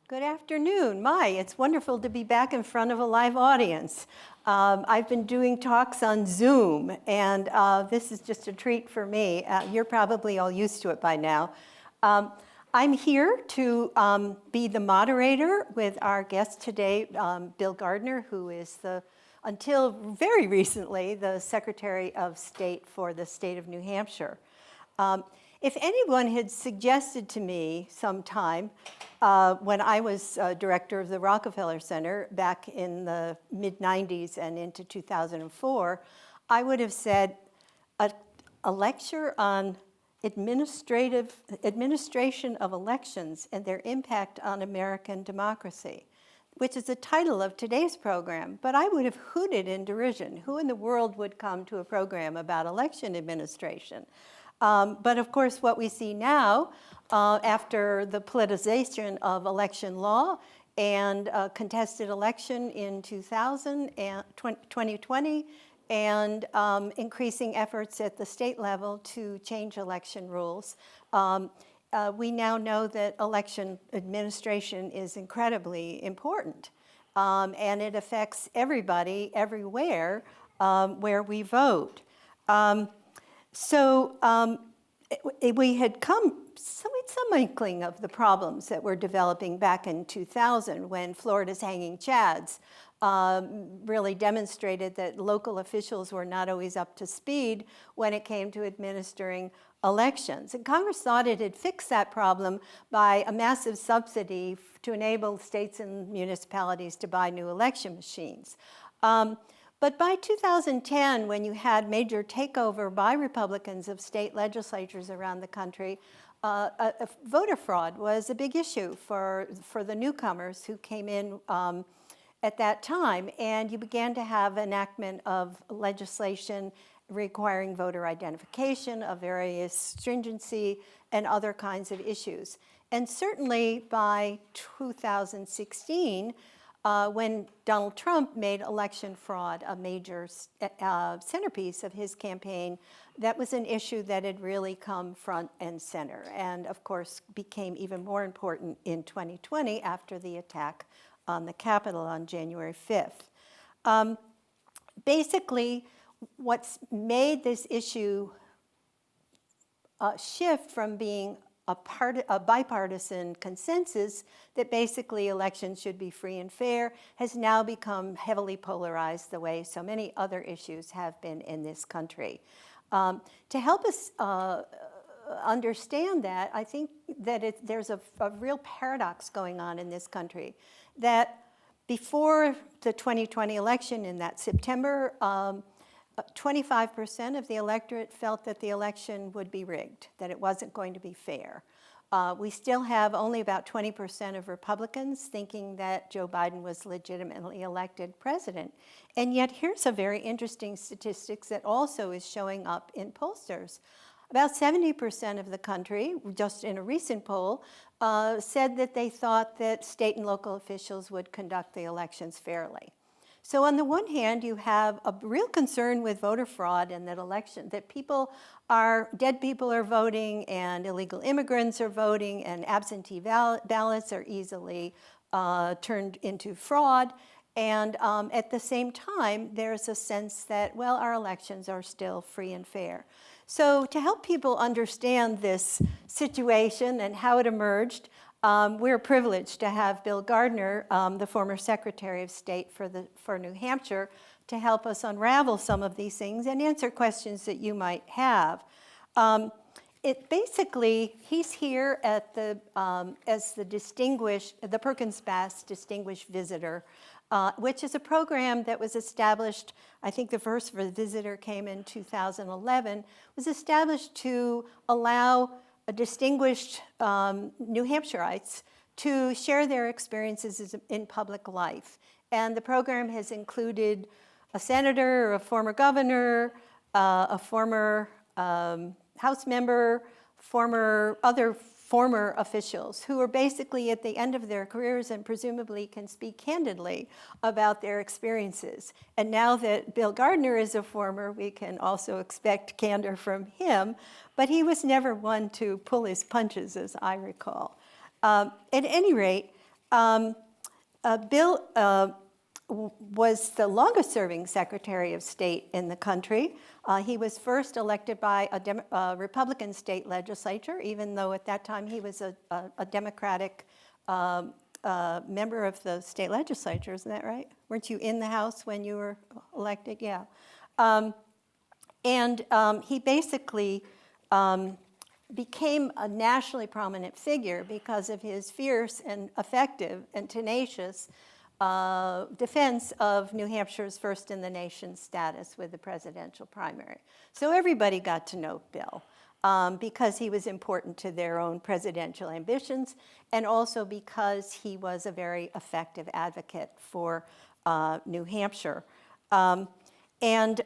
Good afternoon. It's wonderful to be back in front of a live audience. I've been doing talks on Zoom, and this is just a treat for me. You're probably all used to it by now. I'm here to be the moderator with our guest today, Bill Gardner, who is until very recently, the Secretary of State for the state of New Hampshire. If anyone had suggested to me sometime when I was director of the Rockefeller Center back in the mid-90s and into 2004, I would have said a lecture on administration of elections and their impact on American democracy, which is the title of today's program, but I would have hooted in derision. Who in the world would come to a program about election administration? But of course, what we see now, after the politicization of election law and contested election in 2020, and increasing efforts at the state level to change election rules, we now know that election administration is incredibly important. And it affects everybody, everywhere, where we vote. We had come some inkling of the problems that were developing back in 2000 when Florida's hanging chads really demonstrated that local officials were not always up to speed when it came to administering elections. And Congress thought it had fixed that problem by a massive subsidy to enable states and municipalities to buy new election machines. But by 2010, when you had major takeover by Republicans of state legislatures around the country, voter fraud was a big issue for the newcomers who came in at that time. And you began to have enactment of legislation requiring voter identification of various stringency and other kinds of issues. And certainly by 2016, when Donald Trump made election fraud a major centerpiece of his campaign, that was an issue that had really come front and center, and of course became even more important in 2020 after the attack on the Capitol on January 5th. Basically, what's made this issue shift from being a bipartisan consensus that basically elections should be free and fair has now become heavily polarized the way so many other issues have been in this country. To help us understand that, I think that there's a real paradox going on in this country, that before the 2020 election in that September, 25% of the electorate felt that the election would be rigged, that it wasn't going to be fair. We still have only about 20% of Republicans thinking that Joe Biden was legitimately elected president. And yet here's a very interesting statistic that also is showing up in pollsters. About 70% of the country, just in a recent poll, said that they thought that state and local officials would conduct the elections fairly. So on the one hand, you have a real concern with voter fraud and that dead people are voting and illegal immigrants are voting and absentee ballots are easily turned into fraud. And at the same time, there's a sense that, well, our elections are still free and fair. So to help people understand this situation and how it emerged, we're privileged to have Bill Gardner, the former Secretary of State for New Hampshire, to help us unravel some of these things and answer questions that you might have. He's here at as the Perkins Bass Distinguished Visitor, which is a program that was established, I think the first visitor came in 2011, was established to allow distinguished New Hampshireites to share their experiences in public life. And the program has included a senator, a former governor, a former House member, other former officials who are basically at the end of their careers and presumably can speak candidly about their experiences. And now that Bill Gardner is a former, we can also expect candor from him, but he was never one to pull his punches, as I recall. At any rate, Bill was the longest-serving Secretary of State in the country. He was first elected by a Republican state legislature, even though at that time he was a Democratic member of the state legislature. Isn't that right? Weren't you in the House when you were elected? Yeah. He basically became a nationally prominent figure because of his fierce and effective and tenacious defense of New Hampshire's first in the nation status with the presidential primary. So everybody got to know Bill because he was important to their own presidential ambitions, and also because he was a very effective advocate for New Hampshire. In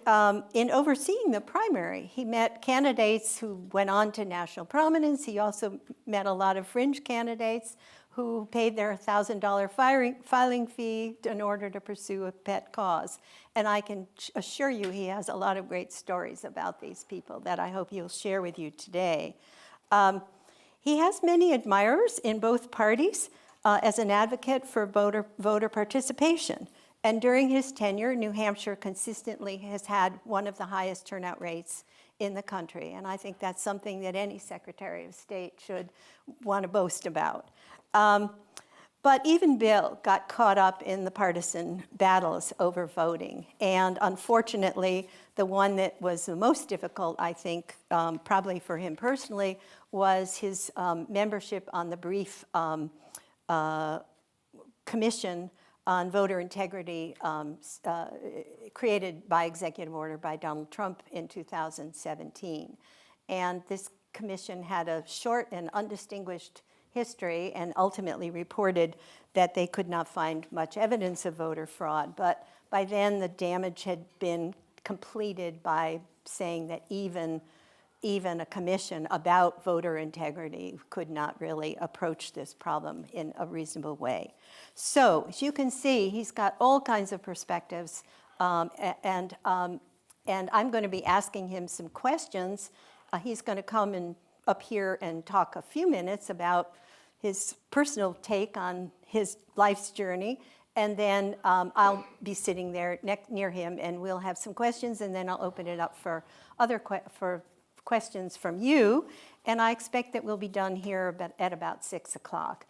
overseeing the primary, he met candidates who went on to national prominence. He also met a lot of fringe candidates who paid their $1,000 filing fee in order to pursue a pet cause. And I can assure you he has a lot of great stories about these people that I hope you'll share with you today. He has many admirers in both parties as an advocate for voter participation. And during his tenure, New Hampshire consistently has had one of the highest turnout rates in the country. And I think that's something that any Secretary of State should want to boast about. But even Bill got caught up in the partisan battles over voting. And unfortunately, the one that was the most difficult, I think, probably for him personally, was his membership on the brief commission on voter integrity created by executive order by Donald Trump in 2017. And this commission had a short and undistinguished history and ultimately reported that they could not find much evidence of voter fraud. But by then, the damage had been completed by saying that even a commission about voter integrity could not really approach this problem in a reasonable way. So, as you can see, he's got all kinds of perspectives, and I'm going to be asking him some questions. He's going to come up here and talk a few minutes about his personal take on his life's journey, and then I'll be sitting there near him, and we'll have some questions, and then I'll open it up for questions from you, and I expect that we'll be done here at about 6 o'clock.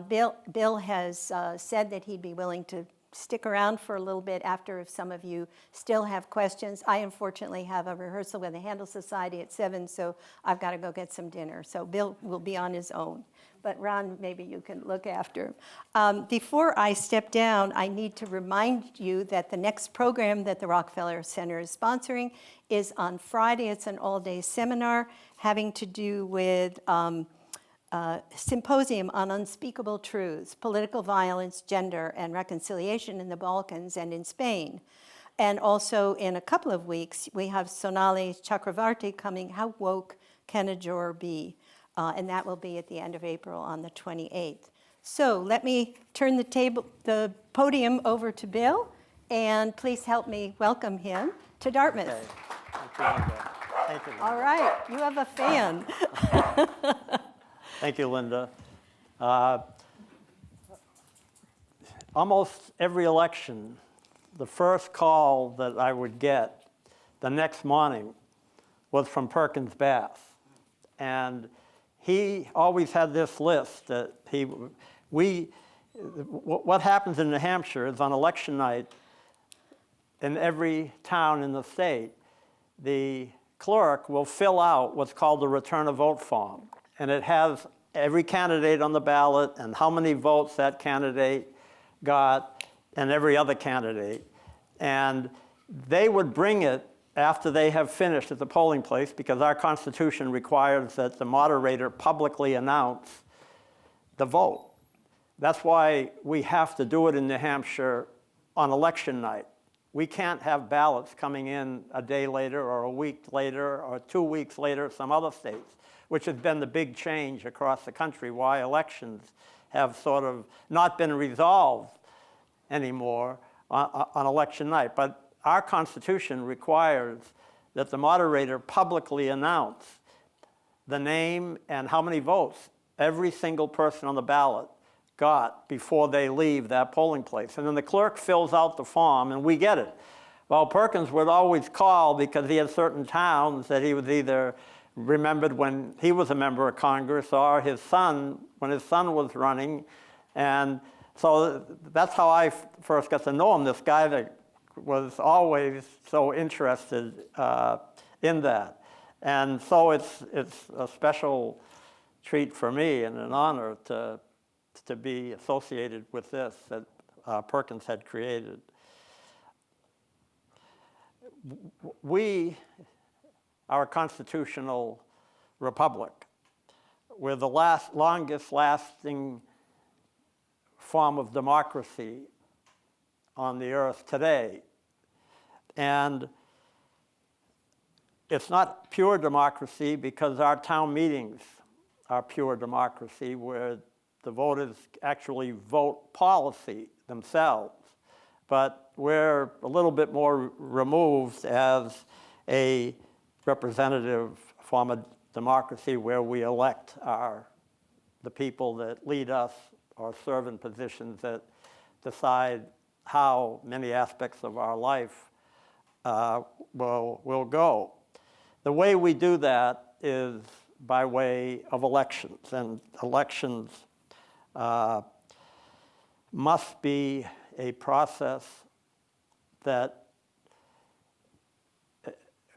Bill has said that he'd be willing to stick around for a little bit after if some of you still have questions. I unfortunately have a rehearsal with the Handel Society at 7, so I've got to go get some dinner. So Bill will be on his own. But Ron, maybe you can look after him. Before I step down, I need to remind you that the next program that the Rockefeller Center is sponsoring is on Friday. It's an all-day seminar having to do with symposium on unspeakable truths, political violence, gender, and reconciliation in the Balkans and in Spain. And also in a couple of weeks, we have Sonali Chakravarti coming, How Woke Can a Juror Be? And that will be at the end of April on the 28th. So let me turn the podium over to Bill, and please help me welcome him to Dartmouth. Okay. Thank you, Linda. Thank you, Linda. All right, you have a fan. Thank you, Linda. Almost every election, the first call that I would get the next morning was from Perkins Bath. And he always had this list that what happens in New Hampshire is on election night in every town in the state, the clerk will fill out what's called the return a vote form. And it has every candidate on the ballot and how many votes that candidate got and every other candidate. And they would bring it after they have finished at the polling place, because our Constitution requires that the moderator publicly announce the vote. That's why we have to do it in New Hampshire on election night. We can't have ballots coming in a day later or a week later or 2 weeks later at some other states, which has been the big change across the country, why elections have sort of not been resolved anymore on election night. But our Constitution requires that the moderator publicly announce the name and how many votes every single person on the ballot got before they leave that polling place. And then the clerk fills out the form and we get it. Well, Perkins would always call because he had certain towns that he was either remembered when he was a member of Congress or his son, when his son was running. And so that's how I first got to know him, this guy that was always so interested in that. And so it's a special treat for me and an honor to be associated with this that Perkins had created. We are a constitutional republic. We're the longest lasting form of democracy on the earth today. And it's not pure democracy because our town meetings are pure democracy where the voters actually vote policy themselves. But we're a little bit more removed as a representative form of democracy where we elect the people that lead us or serve in positions that decide how many aspects of our life will go. The way we do that is by way of elections, and elections must be a process that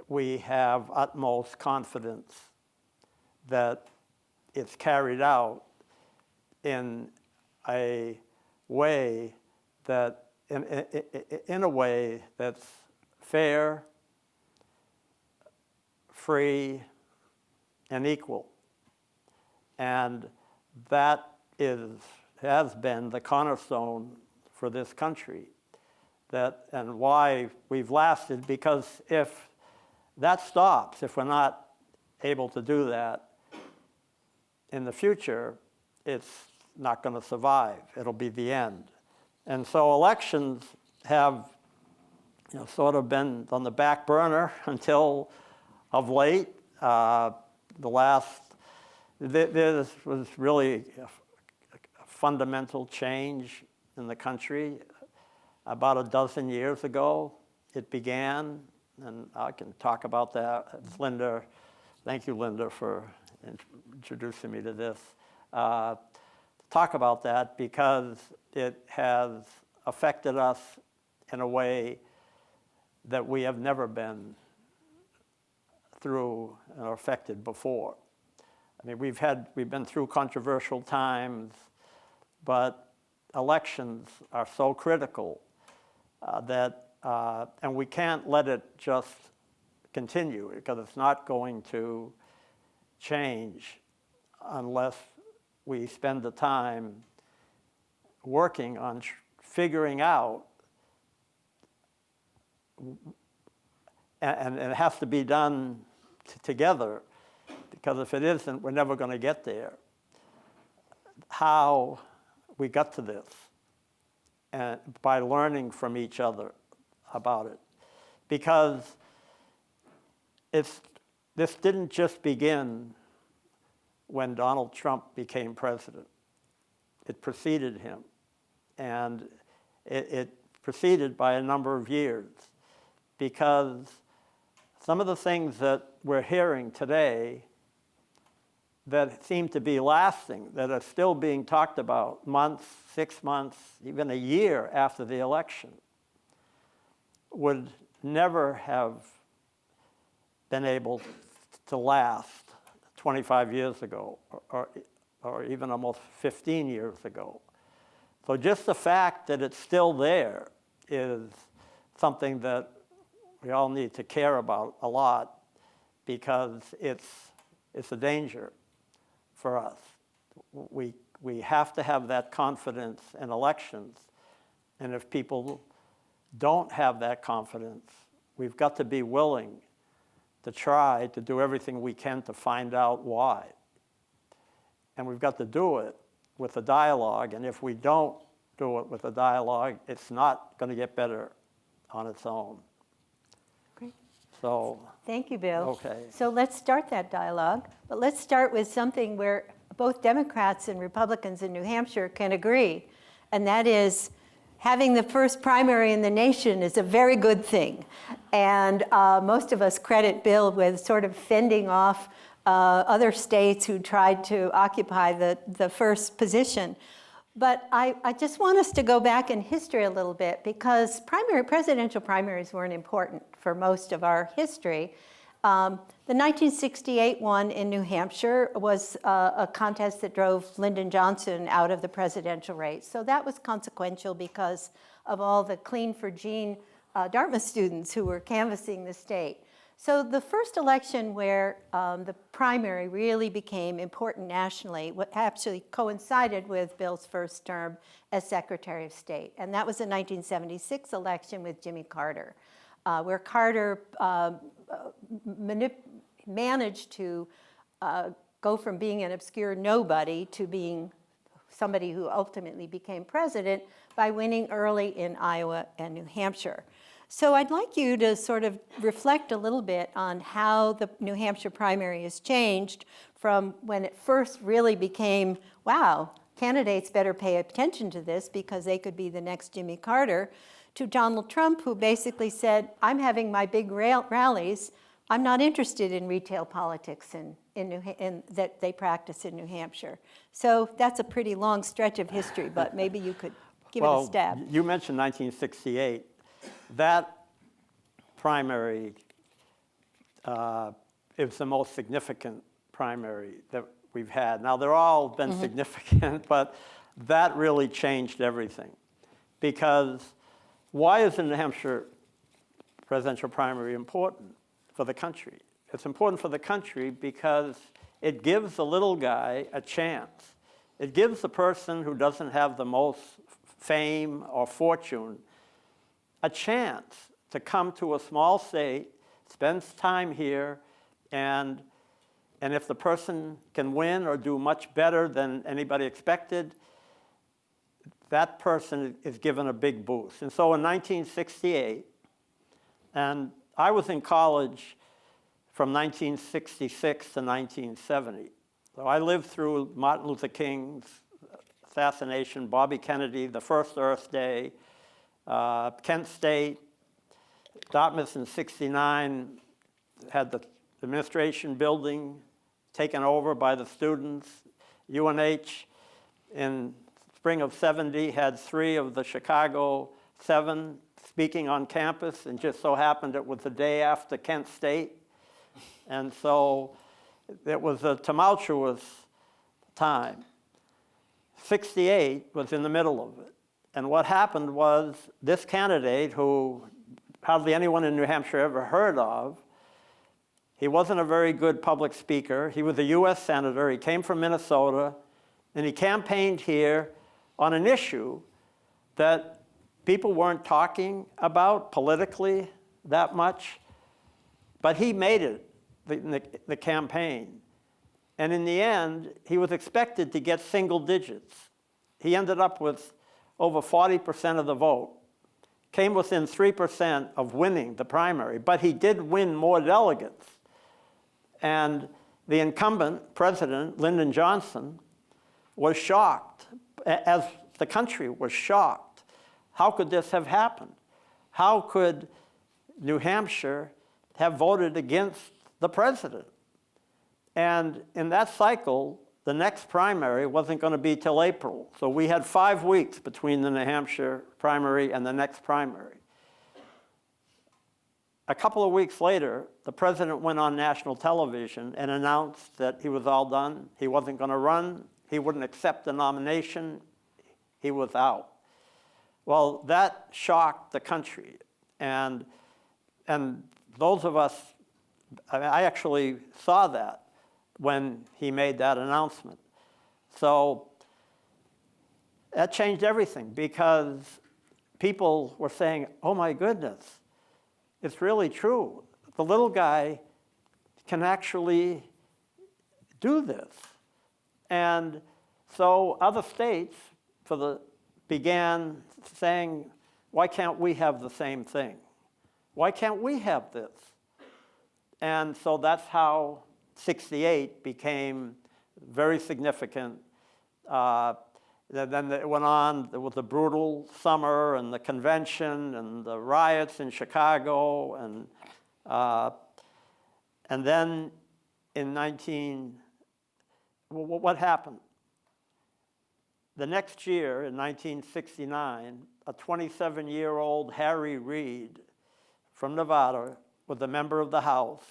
we have utmost confidence that it's carried out in a way that, in a way that's fair, free, and equal. And that has been the cornerstone for this country. And why we've lasted, because if that stops, if we're not able to do that in the future, it's not going to survive. It'll be the end. And so elections have sort of been on the back burner until of late. There was really a fundamental change in the country. About a dozen years ago, it began, and I can talk about that. It's Linda. Thank you, Linda, for introducing me to this. Talk about that because it has affected us in a way that we have never been through or affected before. I mean, we've been through controversial times, but elections are so critical and we can't let it just continue because it's not going to change unless we spend the time working on figuring out, and it has to be done together, because if it isn't, we're never going to get there. How we got to this, and by learning from each other about it, because this didn't just begin when Donald Trump became president. It preceded him, and it preceded by a number of years, because some of the things that we're hearing today that seem to be lasting, that are still being talked about months, 6 months, even a year after the election, would never have been able to last 25 years ago or even almost 15 years ago. So just the fact that it's still there is something that we all need to care about a lot, because it's a danger for us. We have to have that confidence in elections, and if people don't have that confidence, we've got to be willing to try to do everything we can to find out why. And we've got to do it with a dialogue, and if we don't do it with a dialogue, it's not going to get better on its own. Great. So, thank you, Bill. Okay. So let's start that dialogue, but let's start with something where both Democrats and Republicans in New Hampshire can agree, and that is having the first primary in the nation is a very good thing. And most of us credit Bill with sort of fending off other states who tried to occupy the first position. But I just want us to go back in history a little bit, because presidential primaries weren't important for most of our history. The 1968 one in New Hampshire was a contest that drove Lyndon Johnson out of the presidential race. So that was consequential because of all the Clean for Gene Dartmouth students who were canvassing the state. So the first election where the primary really became important nationally, what actually coincided with Bill's first term as Secretary of State. And that was the 1976 election with Jimmy Carter, where Carter managed to go from being an obscure nobody to being somebody who ultimately became president by winning early in Iowa and New Hampshire. So I'd like you to sort of reflect a little bit on how the New Hampshire primary has changed from when it first really became, wow, candidates better pay attention to this because they could be the next Jimmy Carter, to Donald Trump, who basically said, I'm having my big rallies. I'm not interested in retail politics that they practice in New Hampshire. So that's a pretty long stretch of history, but maybe you could give it a stab. You mentioned 1968. That primary is the most significant primary that we've had. Now, they're all been significant, but that really changed everything. Because why is the New Hampshire presidential primary important for the country? It's important for the country because it gives the little guy a chance. It gives the person who doesn't have the most fame or fortune a chance to come to a small state, spends time here, and if the person can win or do much better than anybody expected, that person is given a big boost. And so in 1968, and I was in college from 1966 to 1970. So I lived through Martin Luther King's assassination, Bobby Kennedy, the first Earth Day, Kent State, Dartmouth in '69 had the administration building taken over by the students. UNH in spring of '70 had 3 of the Chicago 7 speaking on campus, and just so happened it was the day after Kent State. And so it was a tumultuous time. '68 was in the middle of it. And what happened was this candidate, who hardly anyone in New Hampshire ever heard of, he wasn't a very good public speaker. He was a US senator. He came from Minnesota, and he campaigned here on an issue that people weren't talking about politically that much, but he made it, the campaign. And in the end, he was expected to get single digits. He ended up with over 40% of the vote, came within 3% of winning the primary, but he did win more delegates. And the incumbent president, Lyndon Johnson, was shocked, as the country was shocked. How could this have happened? How could New Hampshire have voted against the president? And in that cycle, the next primary wasn't going to be till April. So we had 5 weeks between the New Hampshire primary and the next primary. A couple of weeks later, the president went on national television and announced that he was all done. He wasn't going to run. He wouldn't accept the nomination. He was out. Well, that shocked the country. And those of us, I actually saw that when he made that announcement. So that changed everything, because people were saying, oh my goodness, it's really true. The little guy can actually do this. And so other states began saying, why can't we have the same thing? Why can't we have this? And so that's how '68 became very significant. Then it went on with the brutal summer and the convention and the riots in Chicago, and then in what happened? The next year, in 1969, a 27-year-old Harry Reid from Nevada was a member of the House,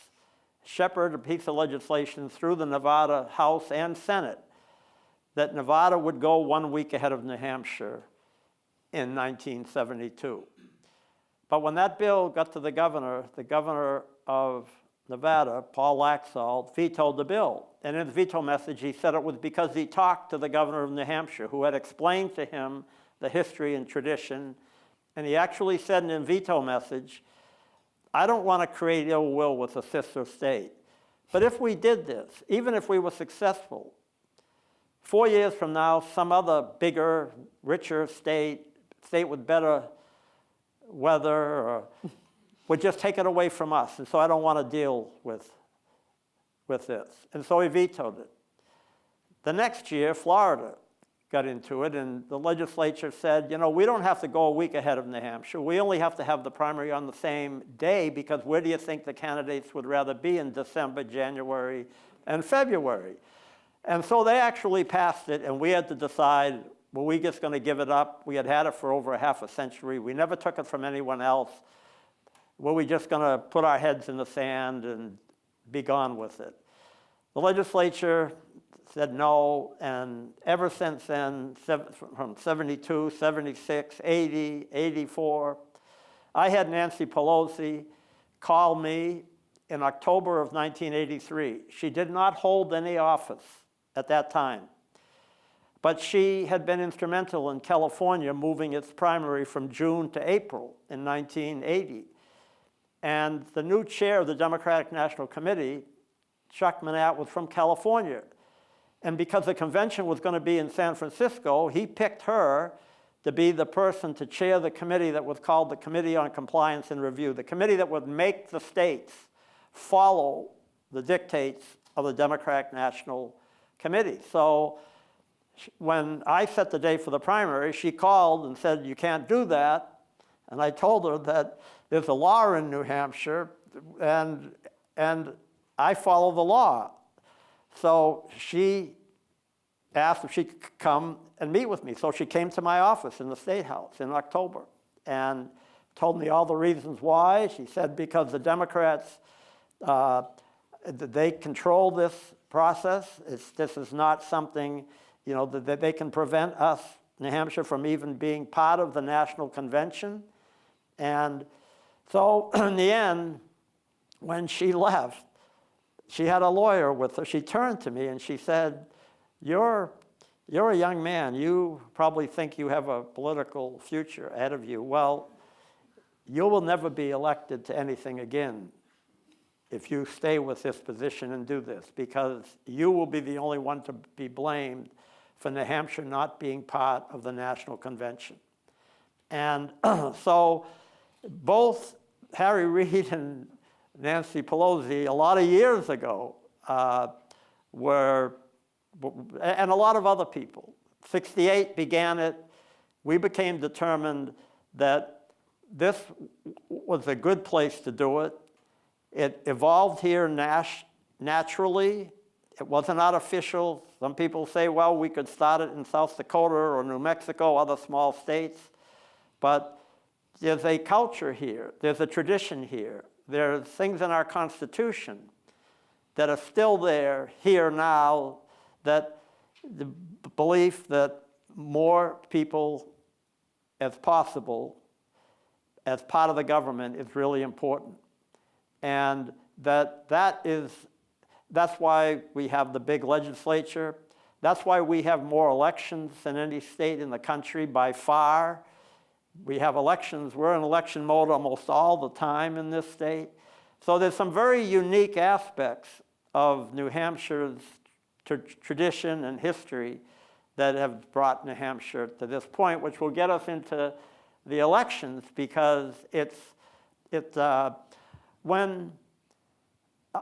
shepherded a piece of legislation through the Nevada House and Senate that Nevada would go 1 week ahead of New Hampshire in 1972. But when that bill got to the governor of Nevada, Paul Laxalt, vetoed the bill. And in his veto message, he said it was because he talked to the governor of New Hampshire, who had explained to him the history and tradition. And he actually said in his veto message, I don't want to create ill will with a sister state. But if we did this, even if we were successful, 4 years from now, some other bigger, richer state with better weather, would just take it away from us. And so I don't want to deal with this. And so he vetoed it. The next year, Florida got into it, and the legislature said, you know, we don't have to go a week ahead of New Hampshire. We only have to have the primary on the same day, because where do you think the candidates would rather be in December, January, and February? And so they actually passed it, and we had to decide, were we just going to give it up? We had had it for over a half a century. We never took it from anyone else. Were we just going to put our heads in the sand and be gone with it? The legislature said no, and ever since then, from 72, 76, 80, 84, I had Nancy Pelosi call me in October of 1983. She did not hold any office at that time, but she had been instrumental in California moving its primary from June to April in 1980. And the new chair of the Democratic National Committee, Chuck Manat, was from California. And because the convention was going to be in San Francisco, he picked her to be the person to chair the committee that was called the Committee on Compliance and Review, the committee that would make the states follow the dictates of the Democratic National Committee. So when I set the date for the primary, she called and said, you can't do that. And I told her that there's a law in New Hampshire, and I follow the law. So she asked if she could come and meet with me. So she came to my office in the State House in October and told me all the reasons why. She said because the Democrats, they control this process. This is not something, you know, that they can prevent us, New Hampshire, from even being part of the National Convention. And so in the end, when she left, she had a lawyer with her. She turned to me and she said, you're a young man. You probably think you have a political future ahead of you. Well, you will never be elected to anything again if you stay with this position and do this, because you will be the only one to be blamed for New Hampshire not being part of the National Convention. And so both Harry Reid and Nancy Pelosi, a lot of years ago, and a lot of other people. 68 began it. We became determined that this was a good place to do it. It evolved here naturally. It wasn't artificial. Some people say, well, we could start it in South Dakota or New Mexico, other small states. But there's a culture here. There's a tradition here. There's things in our Constitution that are still there here now, that the belief that more people as possible as part of the government is really important. And that's why we have the big legislature. That's why we have more elections than any state in the country by far. We have elections. We're in election mode almost all the time in this state. So there's some very unique aspects of New Hampshire's tradition and history that have brought New Hampshire to this point, which will get us into the elections, because when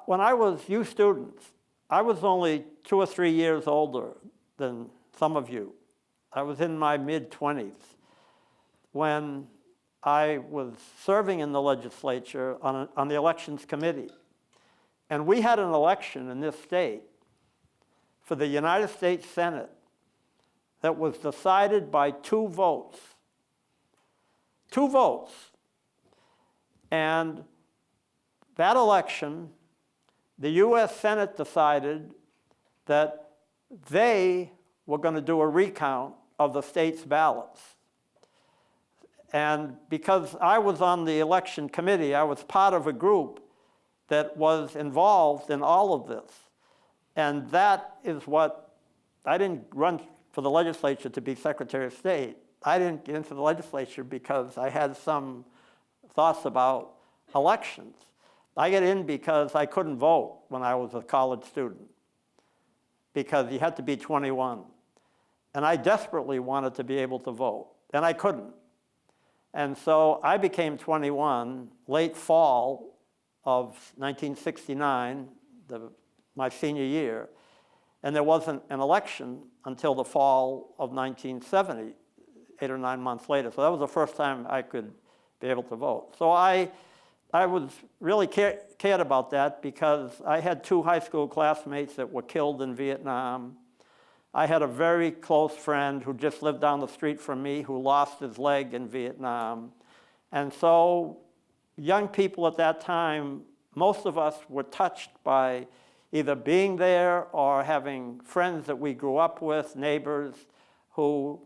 I was, you students I was only 2 or 3 years older than some of you. I was in my mid-20s when I was serving in the legislature on the elections committee. And we had an election in this state for the United States Senate that was decided by 2 votes. 2 votes. And that election, the US Senate decided that they were going to do a recount of the state's ballots. And because I was on the election committee, I was part of a group that was involved in all of this. And that is what, I didn't run for the legislature to be Secretary of State. I didn't get into the legislature because I had some thoughts about elections. I got in because I couldn't vote when I was a college student, because you had to be 21. And I desperately wanted to be able to vote, and I couldn't. And so I became 21 late fall of 1969, my senior year, and there wasn't an election until the fall of 1970, 8 or 9 months later. So that was the first time I could be able to vote. So I was really cared about that because I had 2 high school classmates that were killed in Vietnam. I had a very close friend who just lived down the street from me who lost his leg in Vietnam. And so young people at that time, most of us were touched by either being there or having friends that we grew up with, neighbors who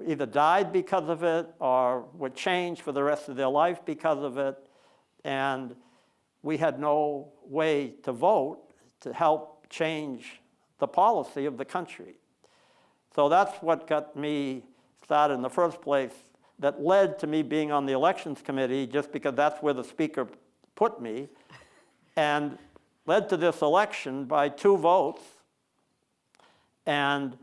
either died because of it or were changed for the rest of their life because of it. And we had no way to vote to help change the policy of the country. So that's what got me started in the first place, that led to me being on the elections committee, just because that's where the speaker put me, and led to this election by 2 votes, and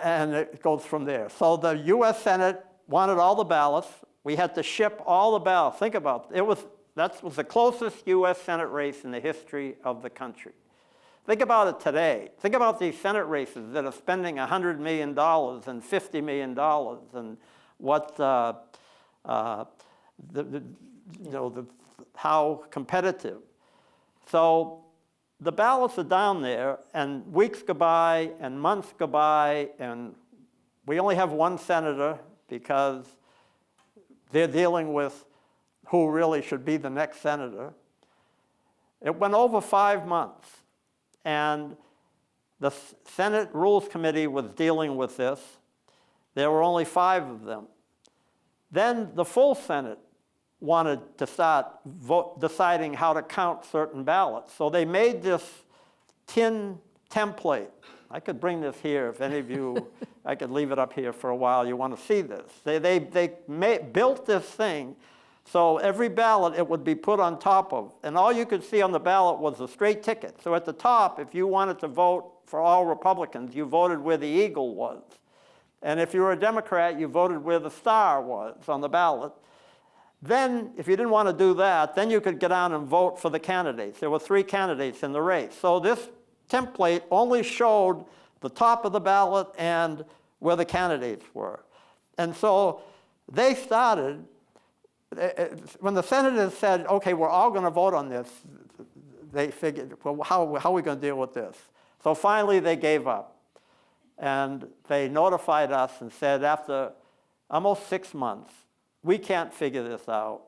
it goes from there. So the US Senate wanted all the ballots. We had to ship all the ballots. Think about it. That was the closest US Senate race in the history of the country. Think about it today. Think about these Senate races that are spending $100 million and $50 million, and what how competitive. So the ballots are down there, and weeks go by, and months go by, and we only have 1 senator because they're dealing with who really should be the next senator. It went over 5 months. And the Senate Rules Committee was dealing with this. There were only 5 of them. Then the full Senate wanted to start deciding how to count certain ballots. So they made this tin template. I could bring this here if any of you, I could leave it up here for a while. You want to see this. They built this thing. So every ballot it would be put on top of, and all you could see on the ballot was a straight ticket. So at the top, if you wanted to vote for all Republicans, you voted where the eagle was. And if you were a Democrat, you voted where the star was on the ballot. Then, if you didn't want to do that, then you could get down and vote for the candidates. There were 3 candidates in the race. So this template only showed the top of the ballot and where the candidates were. And so they started. When the senators said, okay, we're all going to vote on this, they figured, well, how are we going to deal with this? So finally they gave up. And they notified us and said, after almost 6 months, we can't figure this out.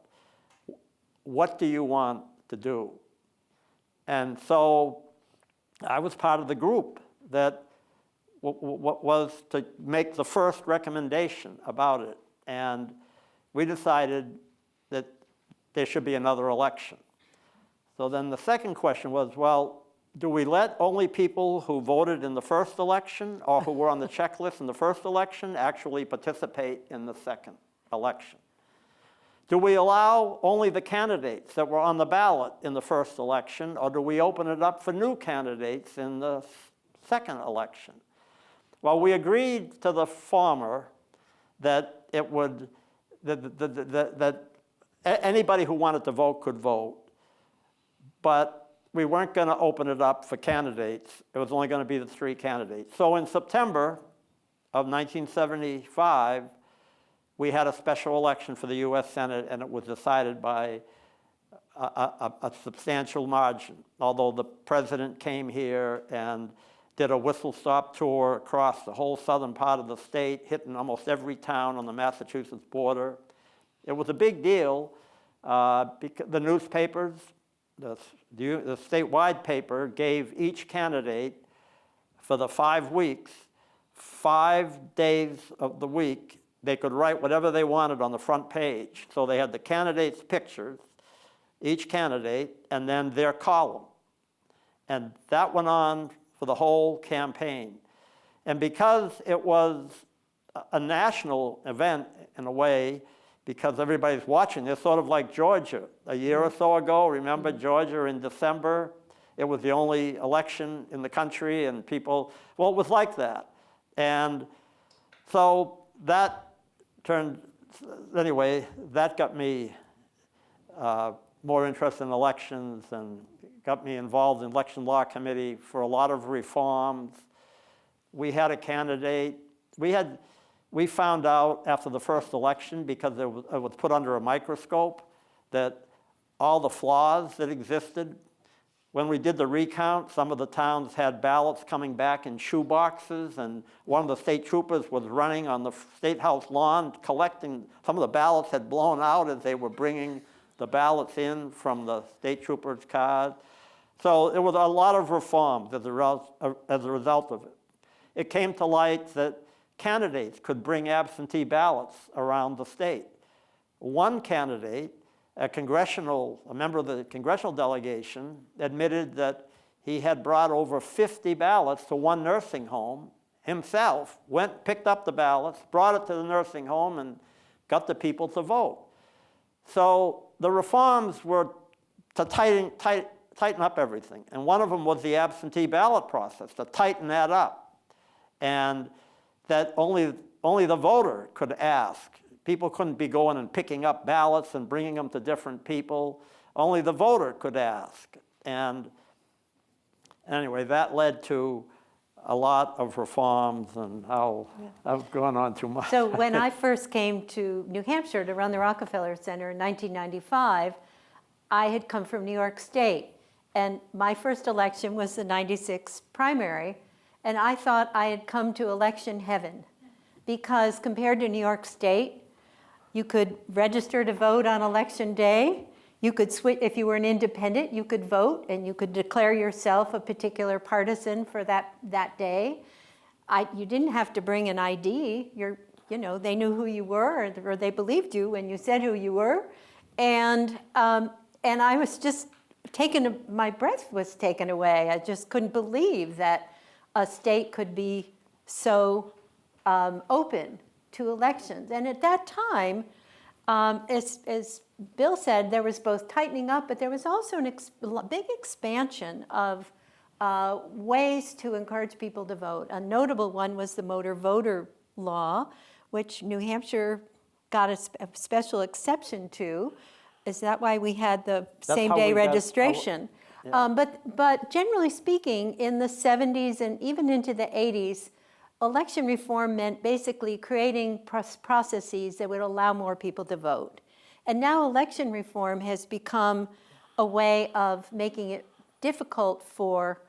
What do you want to do? And so I was part of the group that was to make the first recommendation about it. And we decided that there should be another election. So then the second question was, well, do we let only people who voted in the first election or who were on the checklist in the first election actually participate in the second election? Do we allow only the candidates that were on the ballot in the first election, or do we open it up for new candidates in the second election? Well, we agreed to the former that it would that anybody who wanted to vote could vote, but we weren't going to open it up for candidates. It was only going to be the 3 candidates. So in September of 1975, we had a special election for the U.S. Senate, and it was decided by a substantial margin, although the president came here and did a whistle-stop tour across the whole southern part of the state, hitting almost every town on the Massachusetts border. It was a big deal because the newspapers, the statewide paper, gave each candidate for the 5 weeks, 5 days of the week, they could write whatever they wanted on the front page. So they had the candidates' pictures, each candidate, and then their column. And that went on for the whole campaign. And because it was a national event in a way, because everybody's watching, it's sort of like Georgia. A year or so ago, remember Georgia in December? It was the only election in the country, and people, well, it was like that. And so that anyway, that got me more interested in elections and got me involved in election law committee for a lot of reforms. We had a candidate. We found out after the first election, because it was put under a microscope, that all the flaws that existed. When we did the recount, some of the towns had ballots coming back in shoe boxes, and one of the state troopers was running on the State House lawn collecting. Some of the ballots had blown out as they were bringing the ballots in from the state troopers' cars. So there was a lot of reforms as a result of it. It came to light that candidates could bring absentee ballots around the state. One candidate, a member of the congressional delegation, admitted that he had brought over 50 ballots to one nursing home himself, picked up the ballots, brought it to the nursing home, and got the people to vote. So the reforms were to tighten up everything. And one of them was the absentee ballot process, to tighten that up. And that only the voter could ask. People couldn't be going and picking up ballots and bringing them to different people. Only the voter could ask. And anyway, that led to a lot of reforms, and I've gone on too much. So when I first came to New Hampshire to run the Rockefeller Center in 1995, I had come from New York State. And my first election was the 96 primary. And I thought I had come to election heaven, because compared to New York State, you could register to vote on election day. You could switch, if you were an independent, you could vote, and you could declare yourself a particular partisan for that day. You didn't have to bring an ID. They knew who you were, or they believed you when you said who you were. And I was just my breath was taken away. I just couldn't believe that a state could be so open to elections. And at that time, as Bill said, there was both tightening up, but there was also a big expansion of ways to encourage people to vote. A notable one was the motor voter law, which New Hampshire got a special exception to. Is that why we had the same-day registration? Yeah. But generally speaking, in the 70s and even into the 80s, election reform meant basically creating processes that would allow more people to vote. And now election reform has become a way of making it difficult for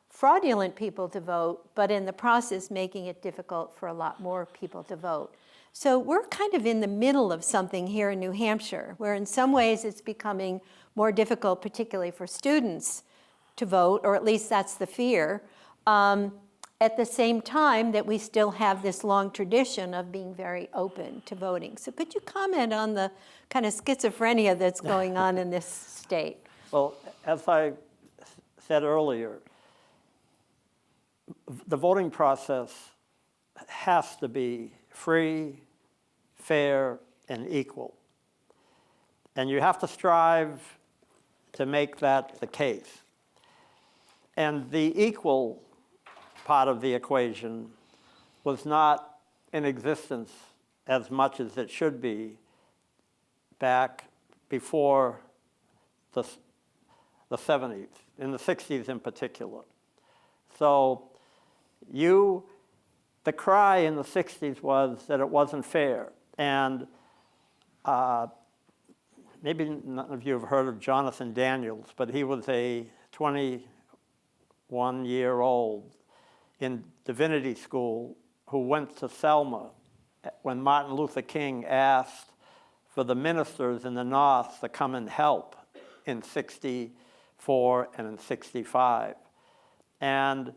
fraudulent people to vote, but in the process making it difficult for a lot more people to vote. So we're kind of in the middle of something here in New Hampshire, where in some ways it's becoming more difficult, particularly for students, to vote, or at least that's the fear, at the same time that we still have this long tradition of being very open to voting. So could you comment on the kind of schizophrenia that's going on in this state? Well, as I said earlier, the voting process has to be free, fair, and equal. And you have to strive to make that the case. And the equal part of the equation was not in existence as much as it should be back before the 70s. in the 60s in particular. So the cry in the 60s was that it wasn't fair. And maybe none of you have heard of Jonathan Daniels, but he was a 21-year-old in divinity school who went to Selma when Martin Luther King asked for the ministers in the North to come and help in 64 and in 65. And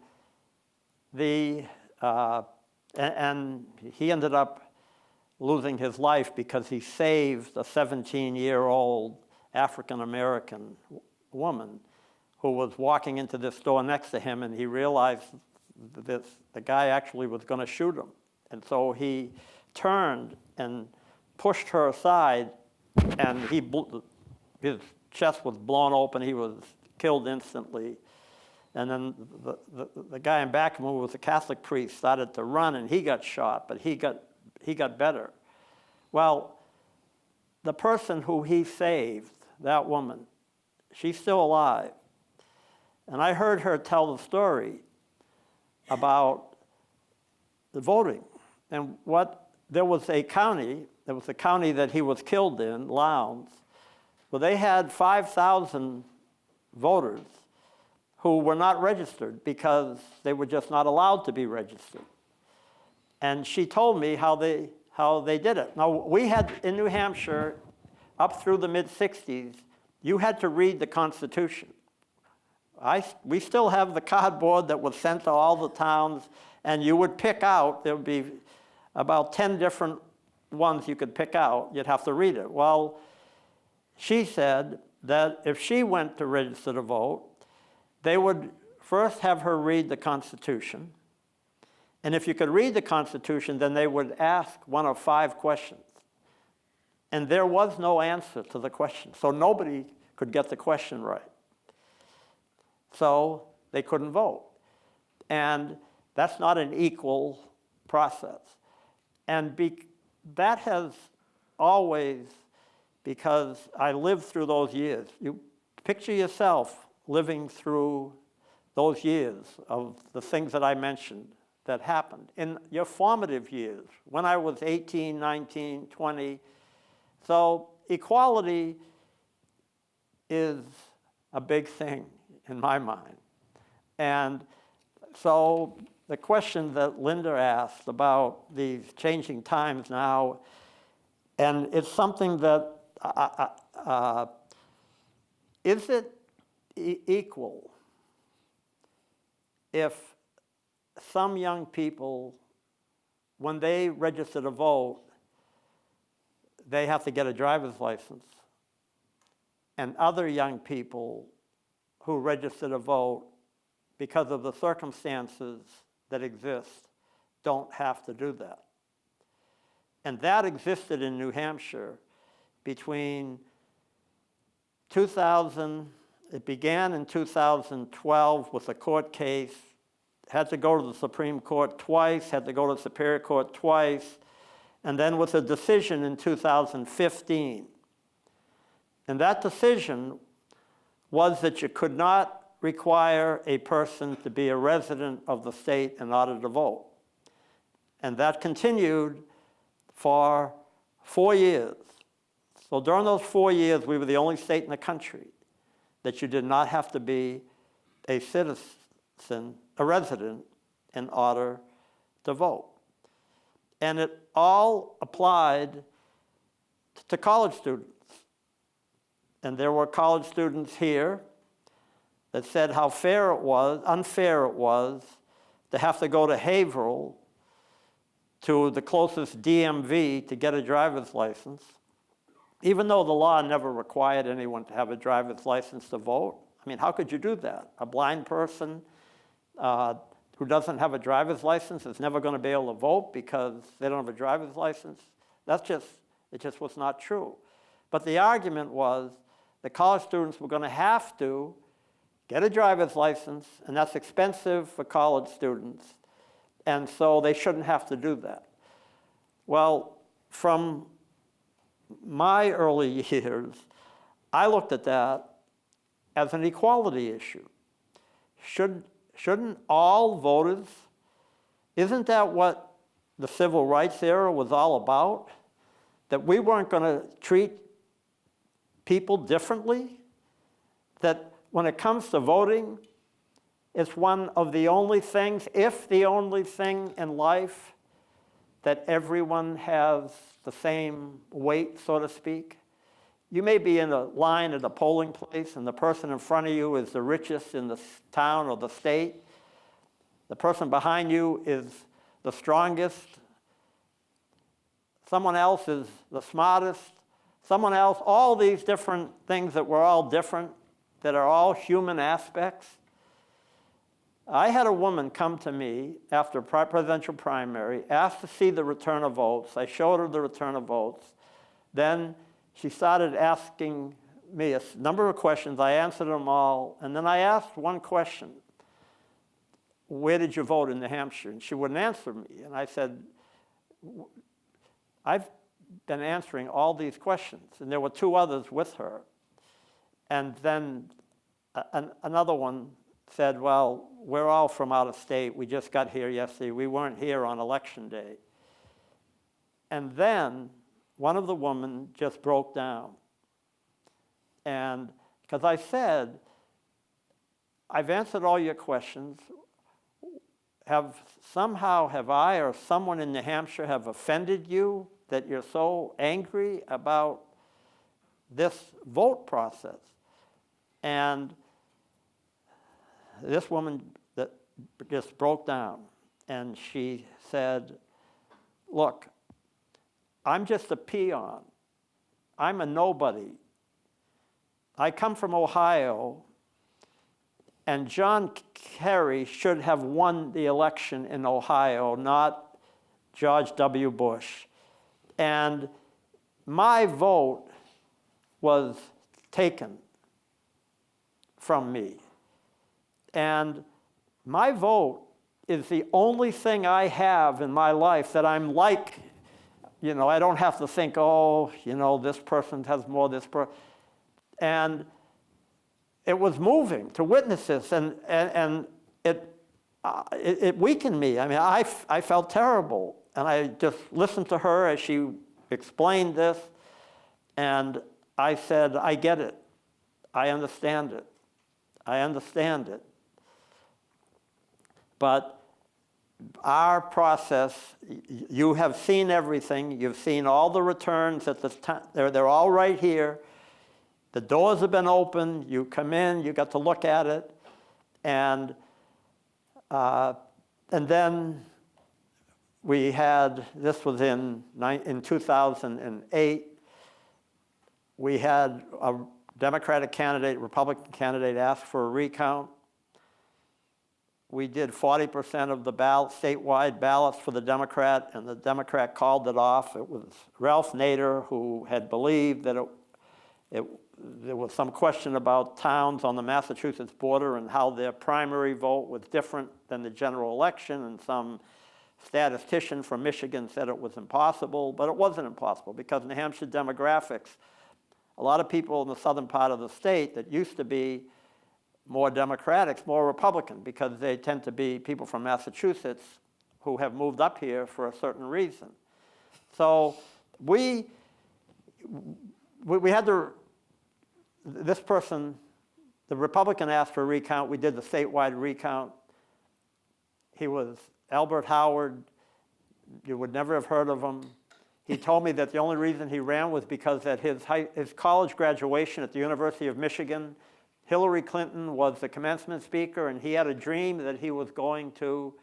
and he ended up losing his life because he saved a 17-year-old African-American woman who was walking into this store next to him, and he realized that the guy actually was going to shoot him. And so he turned and pushed her aside, and his chest was blown open. He was killed instantly. And then the guy in back of him, who was a Catholic priest, started to run, and he got shot, but he got better. Well, the person who he saved, that woman, she's still alive. And I heard her tell the story about the voting. And there was a county that he was killed in, Lowndes, where they had 5,000 voters who were not registered because they were just not allowed to be registered. And she told me how they did it. Now, we had, in New Hampshire, up through the mid-60s, you had to read the Constitution. We still have the cardboard that was sent to all the towns, and you would pick out, there would be about 10 different ones you could pick out. You'd have to read it. Well, she said that if she went to register to vote, they would first have her read the Constitution. And if you could read the Constitution, then they would ask one of 5 questions. And there was no answer to the question. So nobody could get the question right. So they couldn't vote. And that's not an equal process. And that has always, because I lived through those years. You picture yourself living through those years of the things that I mentioned that happened in your formative years, when I was 18, 19, 20. So equality is a big thing in my mind. And so the question that Linda asked about these changing times now, and it's something that, is it equal if some young people, when they register to vote, they have to get a driver's license, and other young people who register to vote, because of the circumstances that exist, don't have to do that? And that existed in New Hampshire between 2000, it began in 2012 with a court case, had to go to the Supreme Court twice, had to go to the Superior Court twice, and then with a decision in 2015. And that decision was that you could not require a person to be a resident of the state in order to vote. And that continued for 4 years. So during those 4 years, we were the only state in the country that you did not have to be a citizen, a resident, in order to vote. And it all applied to college students. And there were college students here that said how unfair it was to have to go to Haverhill, to the closest DMV, to get a driver's license, even though the law never required anyone to have a driver's license to vote. I mean, how could you do that? A blind person who doesn't have a driver's license is never going to be able to vote because they don't have a driver's license? It just was not true. But the argument was the college students were going to have to get a driver's license, and that's expensive for college students, and so they shouldn't have to do that. Well, from my early years, I looked at that as an equality issue. Shouldn't all voters, isn't that what the civil rights era was all about? That we weren't going to treat people differently? That when it comes to voting, it's one of the only things, if the only thing in life, that everyone has the same weight, so to speak. You may be in a line at a polling place and the person in front of you is the richest in the town or the state. The person behind you is the strongest. Someone else is the smartest. Someone else, all these different things that we're all different, that are all human aspects. I had a woman come to me after a presidential primary, asked to see the return of votes. I showed her the return of votes. Then she started asking me a number of questions. I answered them all. And then I asked one question: where did you vote in New Hampshire? And she wouldn't answer me. And I said, I've been answering all these questions. And there were two others with her. And then another one said, well, we're all from out of state. We just got here yesterday. We weren't here on election day. And then one of the women just broke down. And because I said, I've answered all your questions. Have I or someone in New Hampshire have offended you that you're so angry about this vote process? And this woman that just broke down, and she said, look, I'm just a peon. I'm a nobody. I come from Ohio, and John Kerry should have won the election in Ohio, not George W. Bush. And my vote was taken from me. And my vote is the only thing I have in my life that I'm like, I don't have to think, this person has more, this person. And it was moving to witness this, and it weakened me. I mean, I felt terrible. And I just listened to her as she explained this, and I said, I get it. I understand it. I understand it. But our process, you have seen everything. You've seen all the returns at the time. They're all right here. The doors have been opened. You come in. You got to look at it. And then we had, this was in 2008, we had a Democratic candidate, Republican candidate ask for a recount. We did 40% of the statewide ballots for the Democrat, and the Democrat called it off. It was Ralph Nader, who had believed that there was some question about towns on the Massachusetts border and how their primary vote was different than the general election, and some statistician from Michigan said it was impossible, but it wasn't impossible because New Hampshire demographics, a lot of people in the southern part of the state that used to be more Democratic, more Republican, because they tend to be people from Massachusetts who have moved up here for a certain reason. So we had this person, the Republican asked for a recount. We did the statewide recount. He was Albert Howard. You would never have heard of him. He told me that the only reason he ran was because at his college graduation at the University of Michigan, Hillary Clinton was the commencement speaker, and he had a dream that he was going to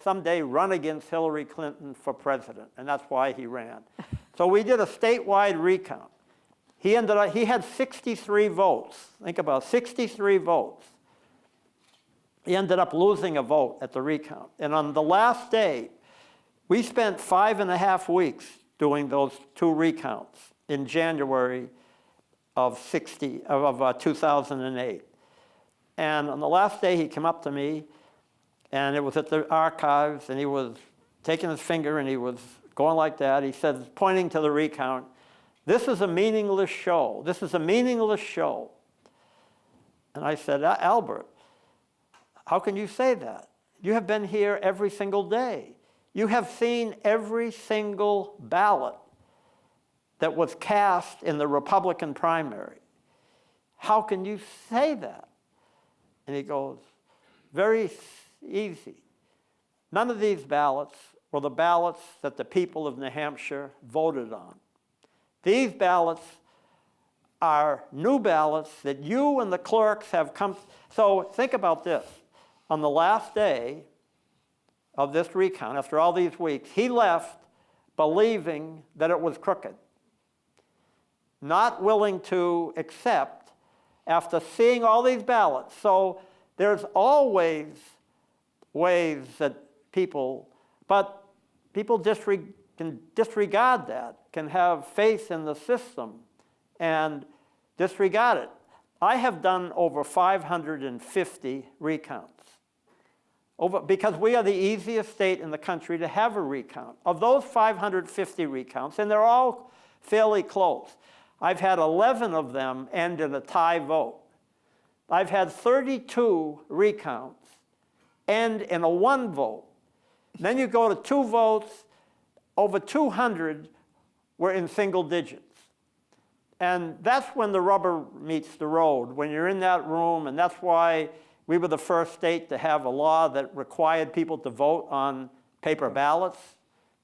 someday run against Hillary Clinton for president, and that's why he ran. So we did a statewide recount. He had 63 votes. Think about 63 votes. He ended up losing a vote at the recount. And on the last day, we spent 5.5 weeks doing those two recounts in January of 2008. And on the last day, he came up to me, and it was at the archives, and he was taking his finger, and he was going like that. He said, pointing to the recount, "This is a meaningless show. This is a meaningless show. And I said, Albert, how can you say that? You have been here every single day. You have seen every single ballot that was cast in the Republican primary. How can you say that? And he goes, very easy. None of these ballots were the ballots that the people of New Hampshire voted on. These ballots are new ballots that you and the clerks have come. So think about this. On the last day of this recount, after all these weeks, he left believing that it was crooked, not willing to accept after seeing all these ballots. So there's always ways that people can disregard that, can have faith in the system and disregard it. I have done over 550 recounts. Because we are the easiest state in the country to have a recount. Of those 550 recounts, and they're all fairly close, I've had 11 of them end in a tie vote. I've had 32 recounts end in a one vote. Then you go to two votes, over 200 were in single digits. And that's when the rubber meets the road, when you're in that room, and that's why we were the first state to have a law that required people to vote on paper ballots.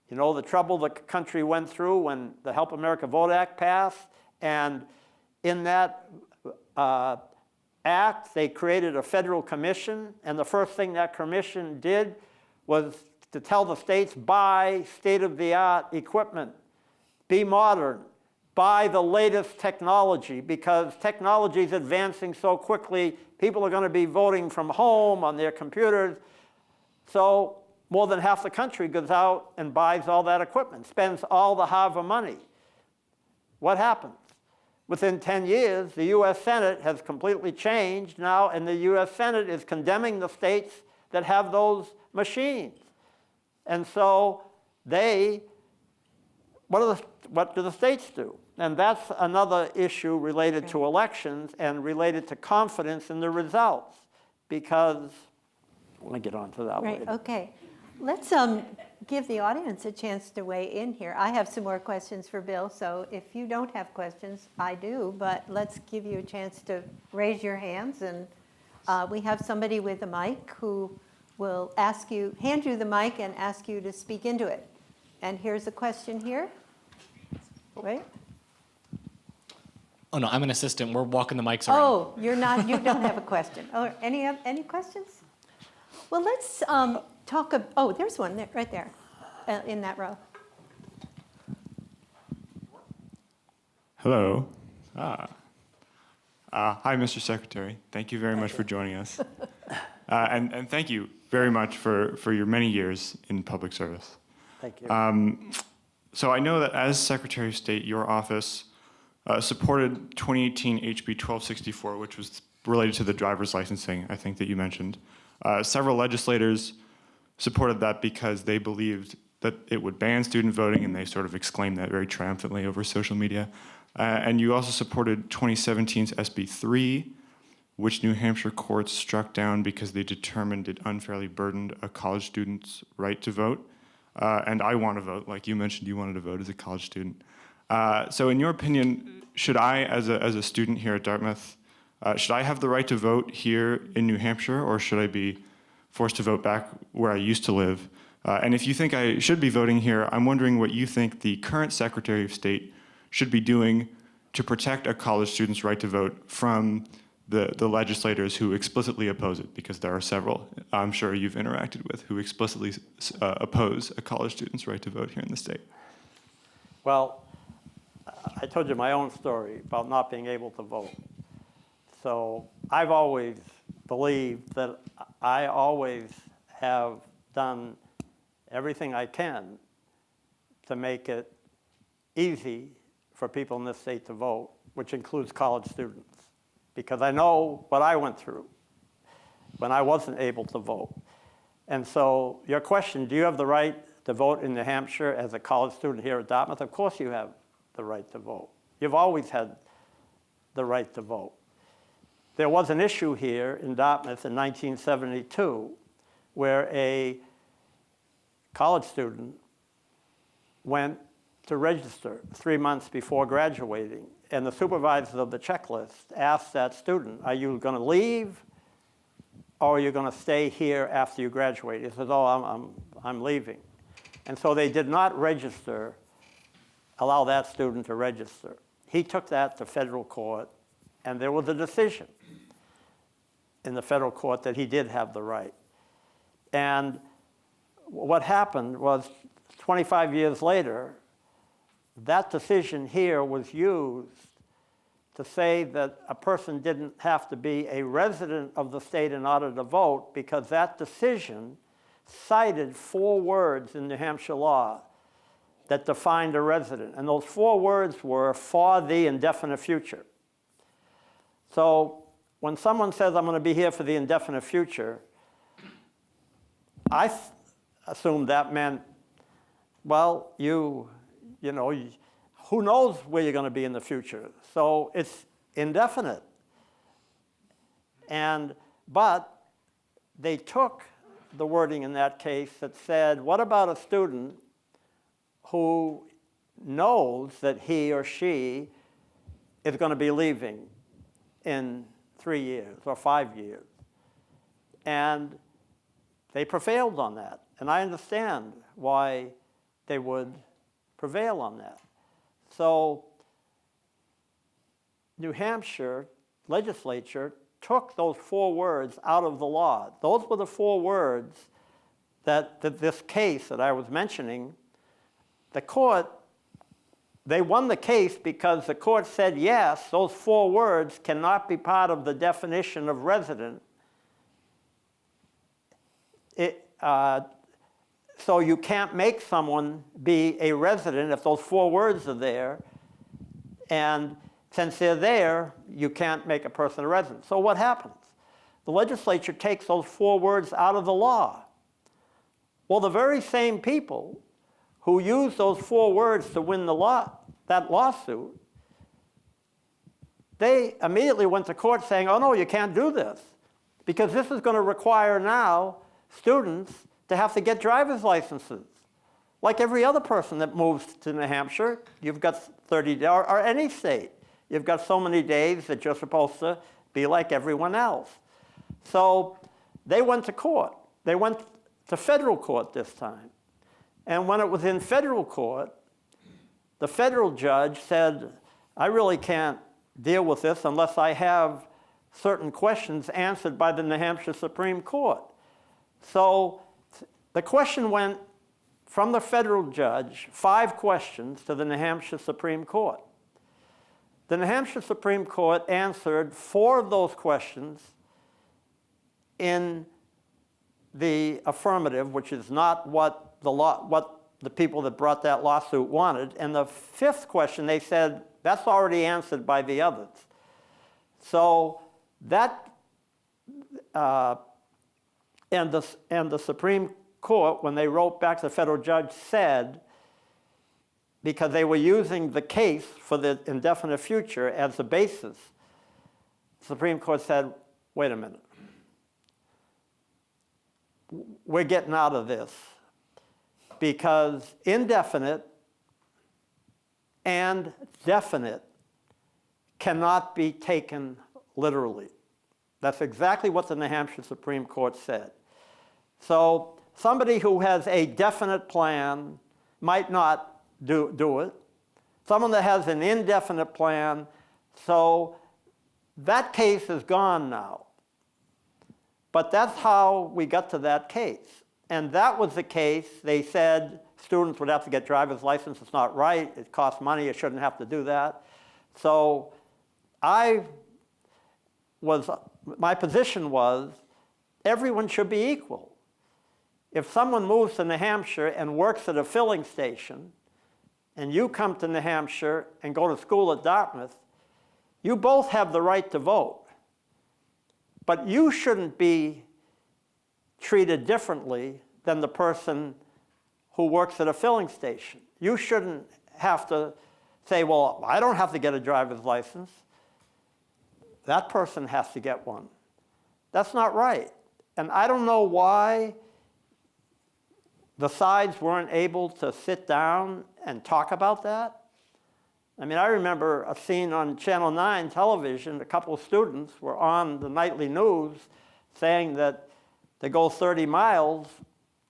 You know, the trouble the country went through when the Help America Vote Act passed, and in that act, they created a federal commission, and the first thing that commission did was to tell the states, buy state-of-the-art equipment, be modern, buy the latest technology, because technology is advancing so quickly, people are going to be voting from home on their computers. So more than half the country goes out and buys all that equipment, spends all the Harvard money. What happens? Within 10 years, the US Senate has completely changed now, and the US Senate is condemning the states that have those machines. And so what do the states do? And that's another issue related to elections and related to confidence in the results, because, let me get on to that Right, later. okay. Let's give the audience a chance to weigh in here. I have some more questions for Bill, so if you don't have questions, I do, but let's give you a chance to raise your hands. And we have somebody with a mic who will hand you the mic and ask you to speak into it. And here's a question here. Wait. Oh no, I'm an assistant. We're walking the mics around. Oh, you don't have a question. Oh, any questions? Well, let's talk. Oh, there's one there, right there, in that row. Hello. Hi, Mr. Secretary. Thank you very much for joining us. And thank you very much for your many years in public service. Thank you. So I know that as Secretary of State, your office supported 2018 HB 1264, which was related to the driver's licensing, I think that you mentioned. Several legislators supported that because they believed that it would ban student voting, and they sort of exclaimed that very triumphantly over social media. And you also supported 2017's SB 3, which New Hampshire courts struck down because they determined it unfairly burdened a college student's right to vote. And I want to vote, like you mentioned you wanted to vote as a college student. So in your opinion, should I, as a student here at Dartmouth, should I have the right to vote here in New Hampshire, or should I be forced to vote back where I used to live? And if you think I should be voting here, I'm wondering what you think the current Secretary of State should be doing to protect a college student's right to vote from the legislators who explicitly oppose it, because there are several I'm sure you've interacted with who explicitly oppose a college student's right to vote here in the state. Well, I told you my own story about not being able to vote. So I've always believed that I always have done everything I can to make it easy for people in this state to vote, which includes college students, because I know what I went through when I wasn't able to vote. And so your question, do you have the right to vote in New Hampshire as a college student here at Dartmouth? Of course you have the right to vote. You've always had the right to vote. there was an issue here in Dartmouth in 1972 where a college student went to register 3 months before graduating, and the supervisor of the checklist asked that student, are you going to leave or are you going to stay here after you graduate? He says, oh, I'm leaving. And so they did not allow that student to register. He took that to federal court, and there was a decision in the federal court that he did have the right. And what happened was 25 years later, that decision here was used to say that a person didn't have to be a resident of the state in order to vote, because that decision cited 4 words in New Hampshire law that defined a resident. And those 4 words were for the indefinite future. So when someone says, I'm going to be here for the indefinite future, I assumed that meant, well, you know, who knows where you're going to be in the future? So it's indefinite. But they took the wording in that case that said, what about a student who knows that he or she is going to be leaving in 3 years or 5 years? And they prevailed on that. And I understand why they would prevail on that. So New Hampshire legislature took those 4 words out of the law. Those were the 4 words that this case that I was mentioning, the court, they won the case because the court said, yes, those 4 words cannot be part of the definition of resident. So you can't make someone be a resident if those 4 words are there. And since they're there, you can't make a person a resident. So what happens? The legislature takes those 4 words out of the law. Well, the very same people who used those 4 words to win that lawsuit, they immediately went to court saying, oh no, you can't do this, because this is going to require now students to have to get driver's licenses. Like every other person that moves to New Hampshire, you've got 30 days, or any state, you've got so many days that you're supposed to be like everyone else. So they went to court. They went to federal court this time. And when it was in federal court, the federal judge said, I really can't deal with this unless I have certain questions answered by the New Hampshire Supreme Court. So the question went from the federal judge, 5 questions, to the New Hampshire Supreme Court. The New Hampshire Supreme Court answered 4 of those questions in the affirmative, which is not what the people that brought that lawsuit wanted. And the 5th question, they said, that's already answered by the others. So that, and the Supreme Court, when they wrote back to the federal judge, said, because they were using the case for the indefinite future as the basis, the Supreme Court said, wait a minute. We're getting out of this, because indefinite and definite cannot be taken literally. That's exactly what the New Hampshire Supreme Court said. So somebody who has a definite plan might not do it. Someone that has an indefinite plan, so that case is gone now. But that's how we got to that case. And that was the case. They said students would have to get driver's license. It's not right. It costs money. You shouldn't have to do that. So my position was everyone should be equal. If someone moves to New Hampshire and works at a filling station, and you come to New Hampshire and go to school at Dartmouth, you both have the right to vote. But you shouldn't be treated differently than the person who works at a filling station. You shouldn't have to say, well, I don't have to get a driver's license. that person has to get one. That's not right. And I don't know why the sides weren't able to sit down and talk about that. I mean, I remember a scene on Channel 9 television, a couple of students were on the nightly news saying that to go 30 miles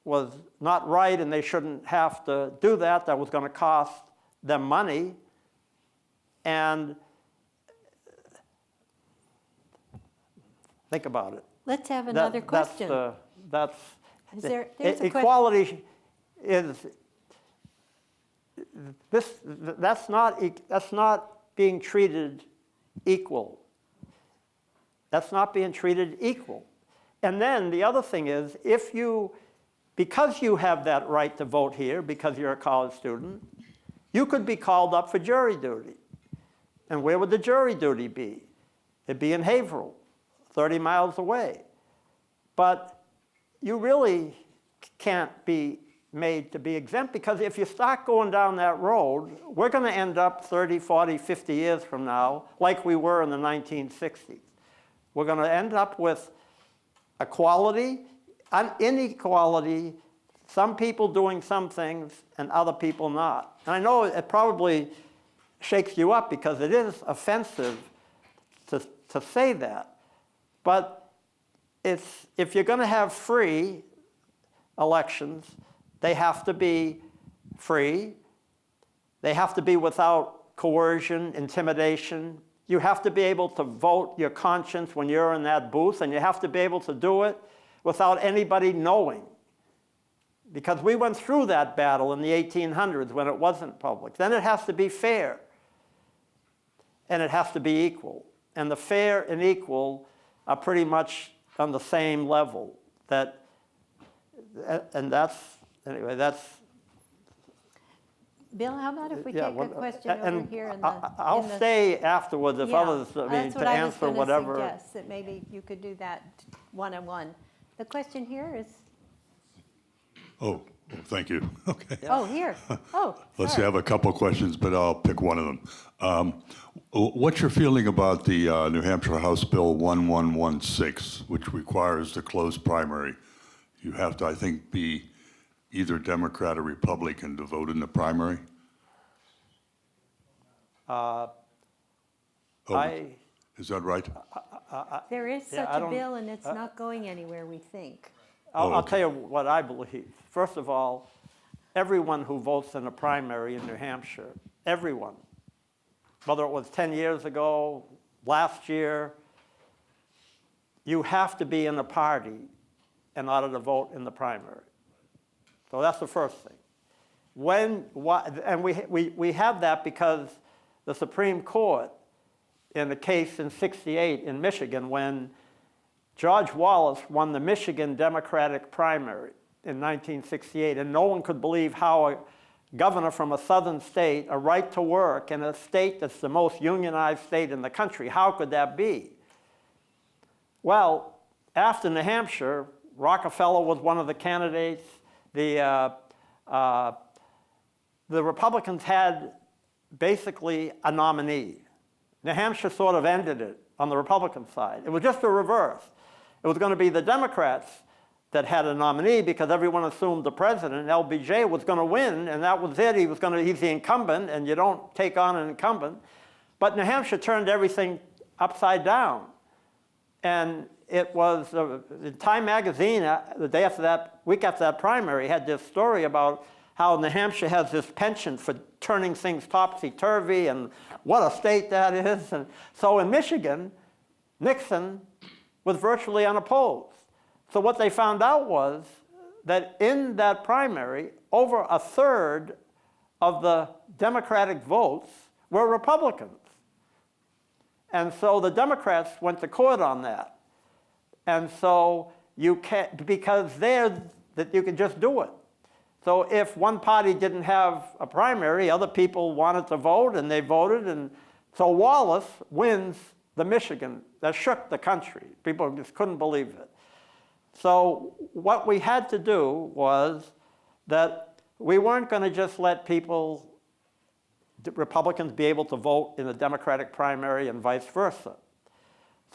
was not right and they shouldn't have to do that. That was going to cost them money. And think about it. Let's have another question. That's There's a question. equality is this. That's not being treated equal. That's not being treated equal. And then the other thing is, because you have that right to vote here, because you're a college student, you could be called up for jury duty. And where would the jury duty be? It'd be in Haverhill, 30 miles away. But you really can't be made to be exempt, because if you start going down that road, we're going to end up 30, 40, 50 years from now like we were in the 1960s. We're going to end up with equality, inequality, some people doing some things and other people not. And I know it probably shakes you up because it is offensive to say that. But if you're going to have free elections, they have to be free. They have to be without coercion, intimidation. You have to be able to vote your conscience when you're in that booth, and you have to be able to do it without anybody knowing. Because we went through that battle in the 1800s when it wasn't public. Then it has to be fair, and it has to be equal. And the fair and equal are pretty much on the same level. Anyway, that's. Bill, how about if we take a question over here in the... I'll stay afterwards if others, to answer whatever. That's what I was going to suggest, that maybe you could do that one-on-one. The question here is... Oh, thank you. Okay. Oh, here. Oh, Let's sorry. have a couple questions, but I'll pick one of them. What's your feeling about the New Hampshire House Bill 1116, which requires the closed primary? You have to, I think, be either Democrat or Republican to vote in the primary? Is that right? There is such I a don't- bill, and it's not going anywhere, we think. I'll tell you what I believe. First of all, everyone who votes in a primary in New Hampshire, everyone, whether it was 10 years ago, last year, you have to be in a party in order to vote in the primary. So that's the first thing. And we have that because the Supreme Court, in the case in '68 in Michigan, when George Wallace won the Michigan Democratic primary in 1968, and no one could believe how a governor from a southern state, a right to work in a state that's the most unionized state in the country, how could that be? Well, after New Hampshire, Rockefeller was one of the candidates. The Republicans had basically a nominee. New Hampshire sort of ended it on the Republican side. It was just the reverse. It was going to be the Democrats that had a nominee because everyone assumed the president, LBJ, was going to win, and that was it. He's the incumbent, and you don't take on an incumbent. But New Hampshire turned everything upside down. And it was, Time magazine, the day after that, week after that primary, had this story about how New Hampshire has this penchant for turning things topsy-turvy and what a state that is. And so in Michigan, Nixon was virtually unopposed. So what they found out was that in that primary, over a third of the Democratic votes were Republicans. And so the Democrats went to court on that. And so you can't, because that you can just do it. So if one party didn't have a primary, other people wanted to vote and they voted. And so Wallace wins the Michigan. That shook the country. People just couldn't believe it. So what we had to do was that we weren't going to just let Republicans be able to vote in the Democratic primary and vice versa.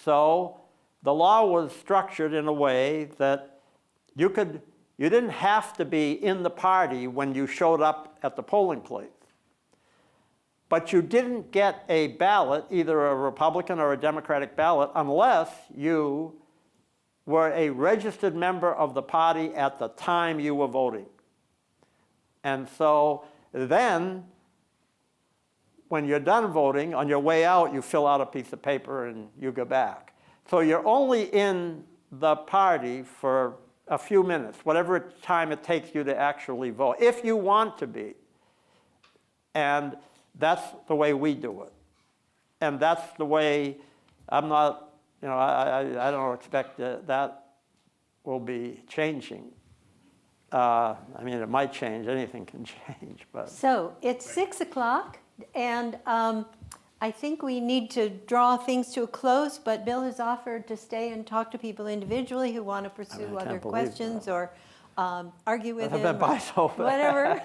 So the law was structured in a way that you didn't have to be in the party when you showed up at the polling place. But you didn't get a ballot, either a Republican or a Democratic ballot, unless you were a registered member of the party at the time you were voting. And so then, when you're done voting, on your way out, you fill out a piece of paper and you go back. So you're only in the party for a few minutes, whatever time it takes you to actually vote, if you want to be. And that's the way we do it. And that's the way, I'm not, I don't expect that will be changing. I mean, it might change, anything can change, but. So it's 6 o'clock, and I think we need to draw things to a close, but Bill has offered to stay and talk to people individually who want to pursue other questions or argue with him. Or whatever.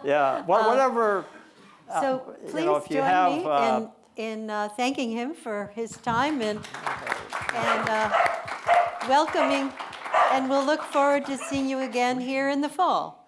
Yeah, whatever. So please if you join have, me in thanking him for his time and welcoming, and we'll look forward to seeing you again here in the fall.